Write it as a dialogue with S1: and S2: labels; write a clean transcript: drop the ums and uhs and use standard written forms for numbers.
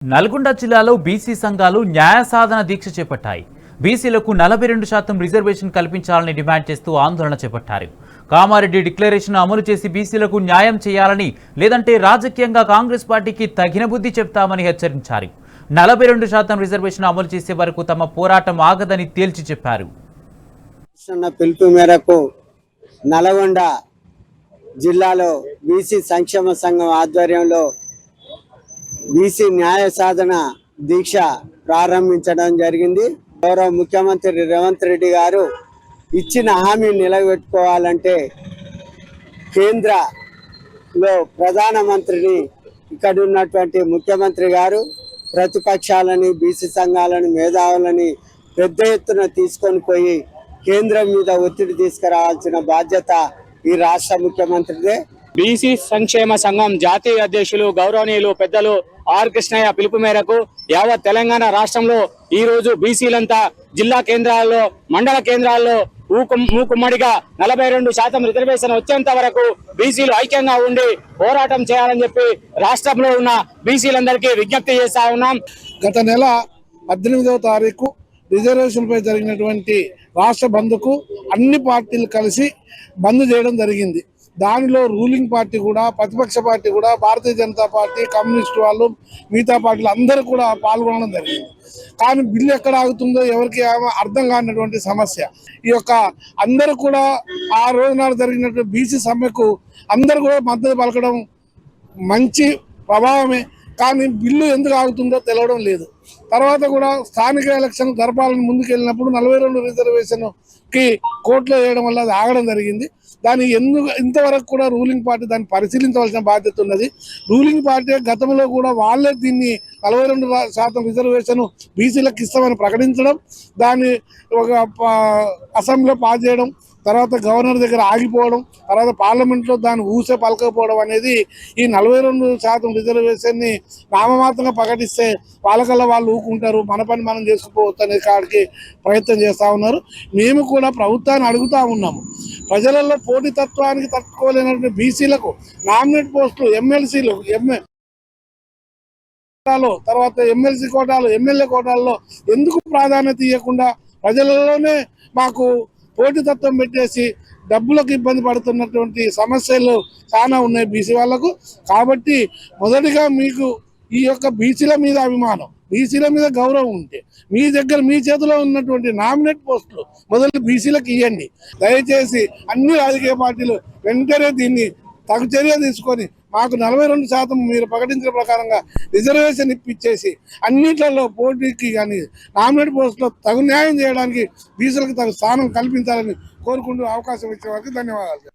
S1: నల్గొండ జిల్లాలో బీసీ సంఘాలు న్యాయ సాధన దీక్ష చేపట్టాయి. బీసీలకు 42% రిజర్వేషన్ కల్పించాలని డిమాండ్ చేస్తూ ఆందోళన చేపట్టారు. కామారెడ్డి డిక్లరేషన్ అమలు చేసి బీసీలకు న్యాయం చేయాలని, లేదంటే రాజకీయంగా కాంగ్రెస్ పార్టీకి తగిన బుద్ధి చెప్తామని హెచ్చరించారు. 42% రిజర్వేషన్ అమలు చేసే వరకు తమ పోరాటం ఆగదని తేల్చి చెప్పారు.
S2: పిలుపు మేరకు నల్గొండ జిల్లాలో బీసీ సంక్షేమ సంఘం ఆధ్వర్యంలో బీసీ న్యాయ సాధన దీక్ష ప్రారంభించడం జరిగింది. గౌరవ ముఖ్యమంత్రి రేవంత్ రెడ్డి గారు ఇచ్చిన హామీ నిలబెట్టుకోవాలంటే కేంద్రలో ప్రధానమంత్రిని ఇక్కడ ఉన్నటువంటి ముఖ్యమంత్రి గారు ప్రతిపక్షాలని, బీసీ సంఘాలను, మేధావులని పెద్ద ఎత్తున తీసుకొని పోయి కేంద్రం మీద ఒత్తిడి తీసుకురావాల్సిన బాధ్యత ఈ రాష్ట్ర ముఖ్యమంత్రిదే.
S3: బీసీ సంక్షేమ సంఘం జాతీయ అధ్యక్షులు గౌరవనీయులు పెద్దలు ఆర్ కృష్ణయ్య పిలుపు మేరకు యావత్ తెలంగాణ రాష్ట్రంలో ఈ రోజు బీసీలంతా జిల్లా కేంద్రాల్లో, మండల కేంద్రాల్లో మూకుమ్మడిగా 42% రిజర్వేషన్ వచ్చేంత వరకు బీసీలు ఐక్యంగా ఉండి పోరాటం చేయాలని చెప్పి రాష్ట్రంలో ఉన్న బీసీలందరికీ విజ్ఞప్తి చేస్తా ఉన్నాం.
S4: గత నెల 18వ తారీఖు రిజర్వేషన్ పై జరిగినటువంటి రాష్ట్ర బంద్కు అన్ని పార్టీలు కలిసి బంద్ చేయడం జరిగింది. దానిలో రూలింగ్ పార్టీ కూడా, ప్రతిపక్ష పార్టీ కూడా, భారతీయ జనతా పార్టీ, కమ్యూనిస్టు వాళ్ళు, మిగతా పార్టీలు అందరూ కూడా పాల్గొనడం జరిగింది. కానీ బిల్లు ఎక్కడ ఆగుతుందో ఎవరికి అర్థం కానటువంటి సమస్య. ఈ యొక్క అందరూ కూడా ఆ రోజు నాడు జరిగినటువంటి బీసీ సమ్మెకు అందరూ కూడా మద్దతు పలకడం మంచి ప్రభావమే. కానీ బిల్లు ఎందుకు ఆగుతుందో తెలవడం లేదు. తర్వాత కూడా స్థానిక ఎలక్షన్ జరపాలని ముందుకెళ్ళినప్పుడు 42 రిజర్వేషన్కి కోర్టులో వేయడం వల్ల అది ఆగడం జరిగింది. దాని ఇంతవరకు కూడా రూలింగ్ పార్టీ దాన్ని పరిశీలించవలసిన బాధ్యత ఉన్నది. రూలింగ్ పార్టీ గతంలో కూడా వాళ్ళే దీన్ని 42% రిజర్వేషన్ బీసీలకు ఇస్తామని ప్రకటించడం, దాన్ని ఒక అసెంబ్లీలో పాస్ చేయడం, తర్వాత గవర్నర్ దగ్గర ఆగిపోవడం, తర్వాత పార్లమెంట్లో దాన్ని ఊసే పలకపోవడం అనేది ఈ 42% రిజర్వేషన్ని నామమాత్రంగా ప్రకటిస్తే వాళ్ళకల్లా వాళ్ళు ఊకుంటారు, మన పని మనం చేసుకుపోవచ్చు అనే కాడికి ప్రయత్నం చేస్తూ ఉన్నారు. మేము కూడా ప్రభుత్వాన్ని అడుగుతూ ఉన్నాము. ప్రజలలో పోటీతత్వానికి తట్టుకోలేనటువంటి బీసీలకు నామినేట్ పోస్టులు, ఎమ్మెల్సీలు, తర్వాత ఎమ్మెల్సీ కోటాలు, ఎమ్మెల్యే కోటాల్లో ఎందుకు ప్రాధాన్యత ఇవ్వకుండా ప్రజలలోనే మాకు పోటీతత్వం పెట్టేసి డబ్బులకు ఇబ్బంది పడుతున్నటువంటి సమస్యలు చాలా ఉన్నాయి బీసీ వాళ్లకు. కాబట్టి మొదటిగా మీకు ఈ యొక్క బీసీల మీద అభిమానం, బీసీల మీద గౌరవం ఉంటే మీ దగ్గర మీ చేతిలో ఉన్నటువంటి నామినేట్ పోస్టులు మొదలు బీసీలకు ఇవ్వండి. దయచేసి అన్ని రాజకీయ పార్టీలు వెంటనే దీన్ని తగు చర్య తీసుకొని మాకు 42% మీరు ప్రకటించిన ప్రకారంగా రిజర్వేషన్ ఇప్పించేసి అన్నిట్లలో పోటీకి కానీ నామినేట్ పోస్టులో తగు న్యాయం చేయడానికి బీసీలకు తగు స్థానం కల్పించాలని కోరుకుంటూ అవకాశం ఇచ్చే వారికి ధన్యవాదాలు.